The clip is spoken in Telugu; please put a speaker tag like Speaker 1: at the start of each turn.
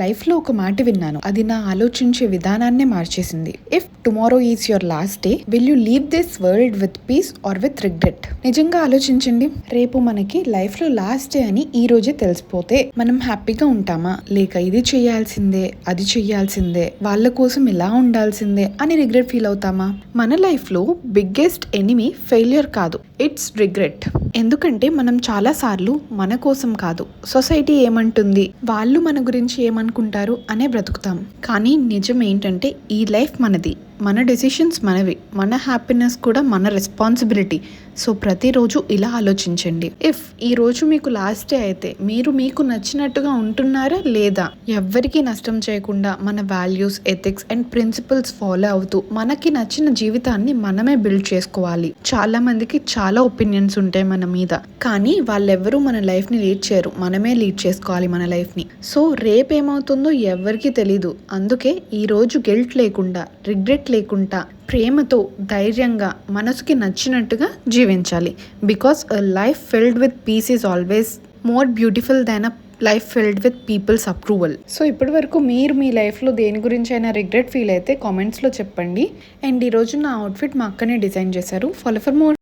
Speaker 1: లైఫ్లో ఒక మాట విన్నాను, అది నా ఆలోచించే విధానాన్నే మార్చేసింది. If tomorrow is your last day, will you leave this world with peace or with regret? నిజంగా ఆలోచించండి. రేపు మనకి లైఫ్లో లాస్ట్ డే అని ఈ రోజే తెలిసిపోతే మనం హ్యాపీగా ఉంటామా, లేక ఇది చేయాల్సిందే, అది చేయాల్సిందే, వాళ్ళ కోసం ఇలా ఉండాల్సిందే అని రిగ్రెట్ ఫీల్ అవుతామా? మన లైఫ్లో బిగ్గెస్ట్ ఎనిమీ ఫెయిల్యూర్ కాదు, ఇట్స్ రిగ్రెట్. ఎందుకంటే మనం చాలాసార్లు మన కోసం కాదు, సొసైటీ ఏమంటుంది, వాళ్ళు మన గురించి ఏమనుకుంటారు అనే బ్రతుకుతాం. కానీ నిజం ఏంటంటే ఈ లైఫ్ మనది, మన డెసిషన్స్ మనవి, మన హ్యాపీనెస్ కూడా మన రెస్పాన్సిబిలిటీ. సో ప్రతిరోజు ఇలా ఆలోచించండి. ఇఫ్ ఈ రోజు మీకు లాస్ట్ డే అయితే మీరు మీకు నచ్చినట్టుగా ఉంటున్నారా లేదా? ఎవ్వరికీ నష్టం చేయకుండా మన values, ethics and principles follow అవుతూ మనకి నచ్చిన జీవితాన్ని మనమే బిల్డ్ చేసుకోవాలి. చాలా మందికి చాలా ఒపీనియన్స్ ఉంటాయి మన మీద, కానీ వాళ్ళెవ్వరూ మన లైఫ్ని లీడ్ చేయరు, మనమే లీడ్ చేసుకోవాలి మన లైఫ్ని. సో రేపేమవుతుందో ఎవ్వరికీ తెలీదు. అందుకే ఈ రోజు గిల్ట్ లేకుండా, రిగ్రెట్ లేకుండా, ప్రేమతో, ధైర్యంగా, మనసుకి నచ్చినట్టుగా జీవించాలి. Because a life filled with peace is always more beautiful than a life filled with people's approval. So ఇప్పటి వరకు మీరు మీ లైఫ్లో దేని గురించి అయినా రిగ్రెట్ ఫీల్ అయితే కామెంట్స్లో చెప్పండి. అండ్ ఈరోజు నా అవుట్ఫిట్ మా అక్కనే డిజైన్ చేశారు. Follow for more.